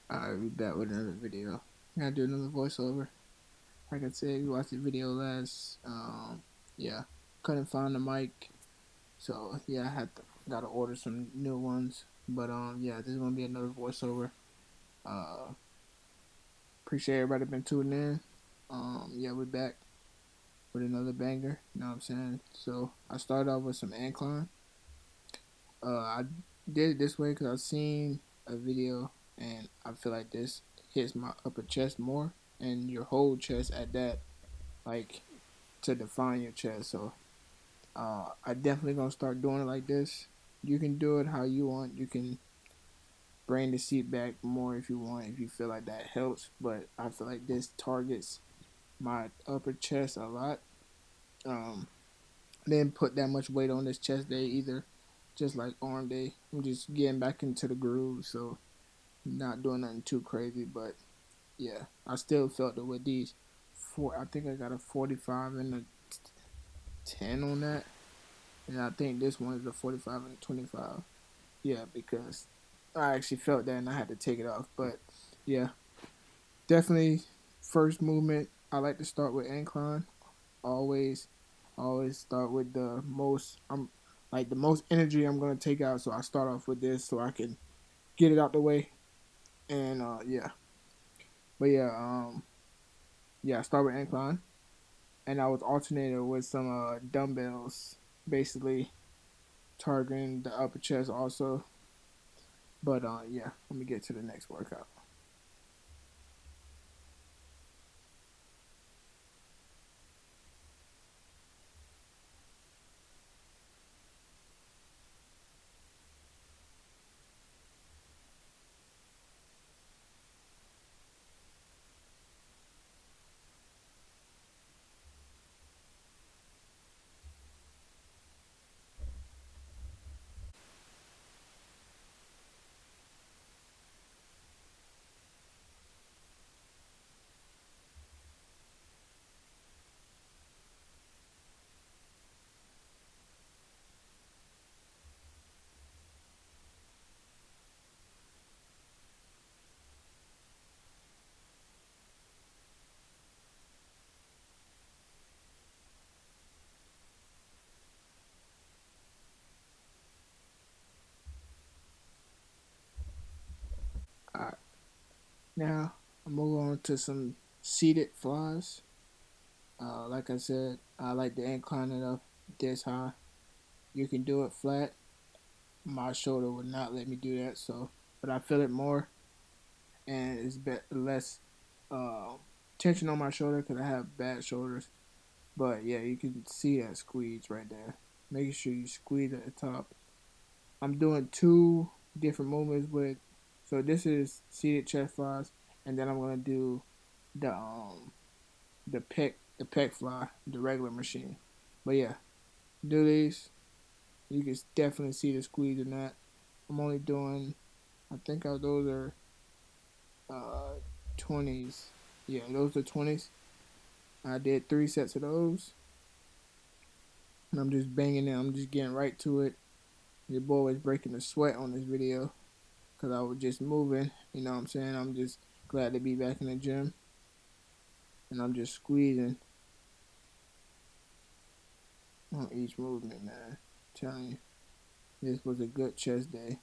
Alright, we back with another video. Gotta do another voiceover. Like I said, we watched the video last. Yeah, couldn't find the mic, so yeah, gotta order some new ones. But yeah, this is gonna be another voiceover. Uh, Appreciate everybody been tuning in. Yeah, we're back with another banger. You know what I'm saying? So I started off with some incline. I did it this way because I've seen a video and I feel like this hits my upper chest more and your whole chest at that, like to define your chest. So I definitely gonna start doing it like this. You can do it how you want. You can bring the seat back more if you want, if you feel like that helps. But I feel like this targets my upper chest a lot. Um, I didn't put that much weight on this chest day either. Just like arm day, I'm just getting back into the groove, so not doing nothing too crazy. But yeah, I still felt it with these four. I think I got a 45 and a 10 on that, and I think this one is a 45 and a 25. Yeah, because I actually felt that and I had to take it off. But yeah, definitely first movement. I like to start with incline. Always, always start with the most. I'm like the most energy I'm gonna take out. So I start off with this so I can get it out the way. And yeah, but yeah, I start with incline, and I was alternating with some dumbbells, basically targeting the upper chest also. But yeah, let me get to the next workout. All right, now I'm move on to some seated flies. Like I said, I like to incline it up this high. You can do it flat. My shoulder would not let me do that, so but I feel it more, and it's less uh, tension on my shoulder because I have bad shoulders. But yeah, you can see that squeeze right there. Making sure you squeeze at the top. I'm doing two different movements with. So this is seated chest flies, and then I'm gonna do the um the pec fly, the regular machine. But yeah, do these. You can definitely see the squeeze in that. I'm only doing. I think those are 20s. Yeah, those are 20s. I did 3 sets of those, and I'm just banging it. I'm just getting right to it. Your boy was breaking the sweat on this video because I was just moving. You know what I'm saying? I'm just glad to be back in the gym, and I'm just squeezing on each movement, man. I'm telling you, this was a good chest day.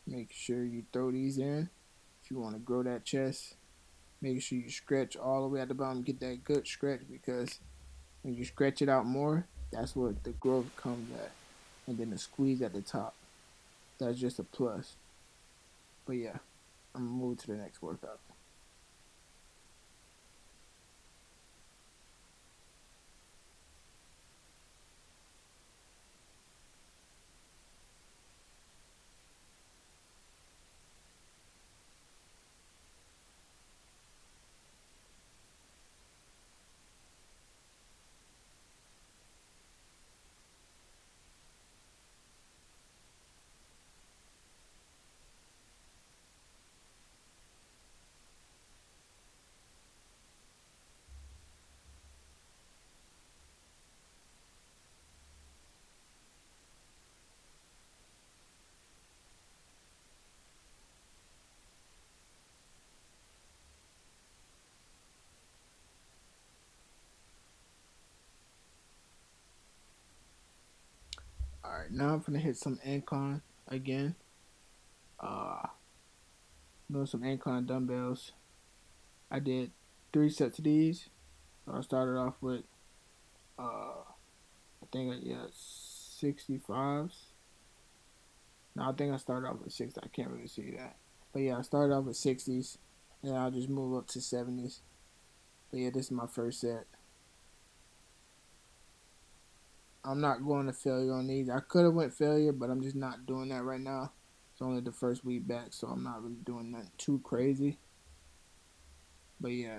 Make sure you throw these in if you want to grow that chest. Make sure you stretch all the way at the bottom. Get that good stretch because when you stretch it out more, that's where the growth comes at. And then the squeeze at the top. That's just a plus. But yeah, I'm gonna move to the next workout. Alright, now I'm gonna hit some incline again. Doing some incline dumbbells. I did 3 sets of these. So I started off with I think 65s. No, I think I started off with 60. I can't really see that. But yeah, I started off with 60s, and I'll just move up to 70s. But yeah, this is my first set. I'm not going to failure on these. I could have went failure, but I'm just not doing that right now. It's only the first week back, so I'm not really doing nothing too crazy. But yeah,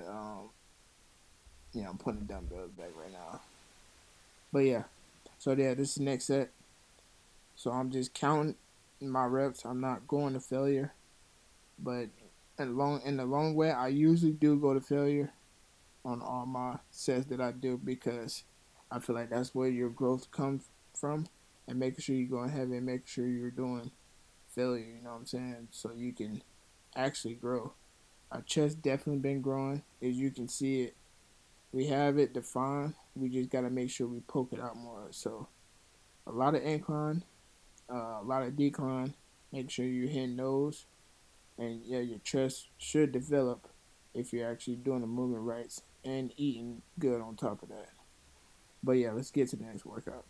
I'm putting the dumbbells back right now. But yeah, so yeah, this is the next set. So I'm just counting my reps. I'm not going to failure, but in the long way, I usually do go to failure on all my sets that I do because I feel like that's where your growth comes from, and making sure you're going heavy and making sure you're doing failure. You know what I'm saying? So you can actually grow. Our chest definitely been growing, as you can see it. We have it defined. We just gotta make sure we poke it out more. So a lot of incline, a lot of decline. Make sure you're hitting those, and yeah, your chest should develop if you're actually doing the movement right and eating good on top of that. But yeah, let's get to the next workout.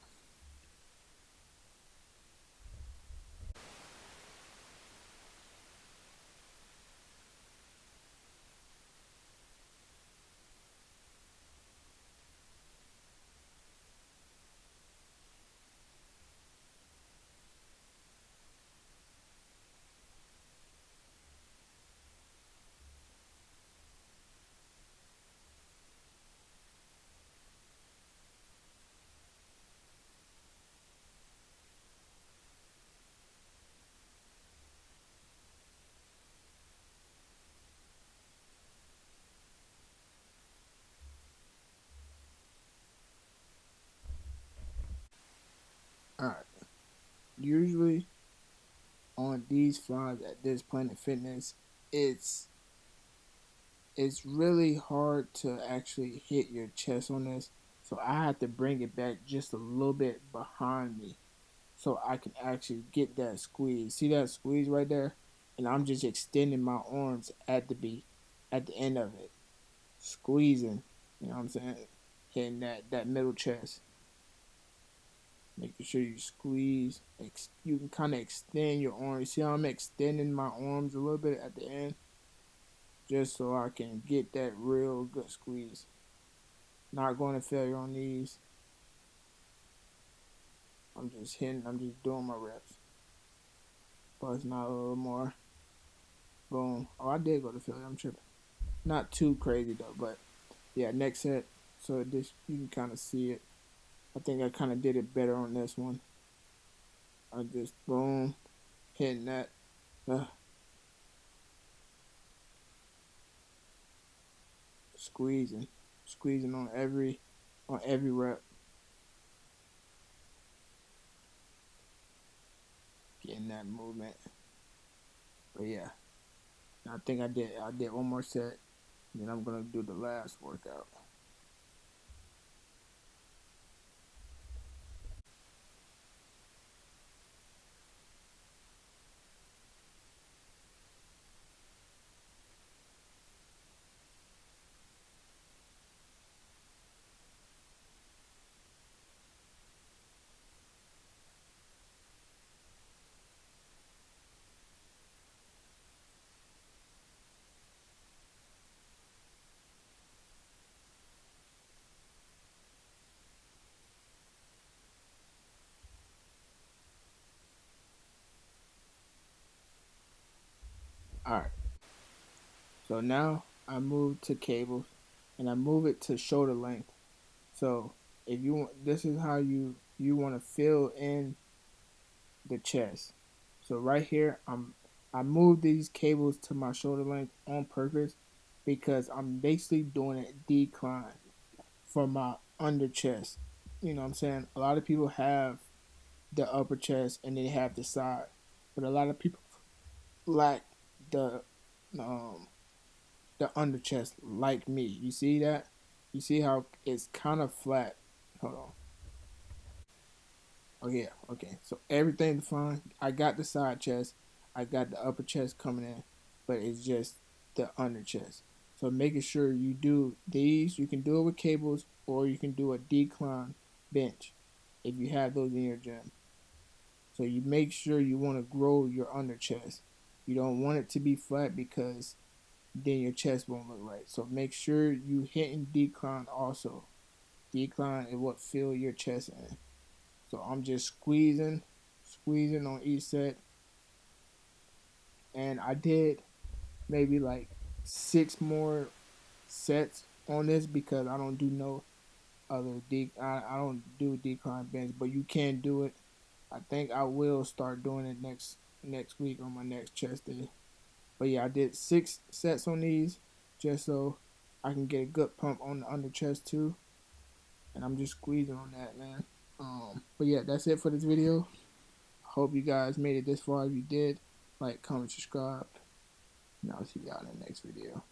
All right. Usually on these flies at this Planet Fitness, it's it's really hard to actually hit your chest on this. So I have to bring it back just a little bit behind me so I can actually get that squeeze. See that squeeze right there? And I'm just extending my arms at the end of it. Squeezing. You know what I'm saying? Hitting that middle chest. Making sure you squeeze. You can kind of extend your arms. See how I'm extending my arms a little bit at the end? Just so I can get that real good squeeze. Not going to failure on these. I'm just doing my reps. Busting out a little more. Boom. Oh, I did go to failure. I'm tripping. Not too crazy though, but yeah, next set. So this you can kind of see it. I think I kind of did it better on this one. I just boom, hitting that, uh, squeezing, squeezing on every rep, getting that movement. But yeah, I think I did one more set. Then I'm gonna do the last workout. All right. So now I move to cables, and I move it to shoulder length. So if you want, this is how you want to fill in the chest. So right here, I move these cables to my shoulder length on purpose because I'm basically doing a decline for my under chest. You know what I'm saying? A lot of people have the upper chest and they have the side, but a lot of people lack the um the under chest like me. You see that? You see how it's kind of flat. Hold on. Oh yeah, okay. So everything's fine. I got the side chest, I got the upper chest coming in, but it's just the under chest. So making sure you do these, you can do it with cables or you can do a decline bench if you have those in your gym. So you make sure you want to grow your under chest. You don't want it to be flat because then your chest won't look right. So make sure you hitting decline also. Decline is what fill your chest in. So I'm just squeezing on each set. And I did maybe like 6 more sets on this because I don't do no I don't do decline bench, but you can do it. I think I will start doing it next week on my next chest day. But yeah, I did 6 sets on these just so I can get a good pump on the under chest too. And I'm just squeezing on that, man. But yeah, that's it for this video. Hope you guys made it this far. If you did, like, comment, subscribe, and I'll see y'all in the next video.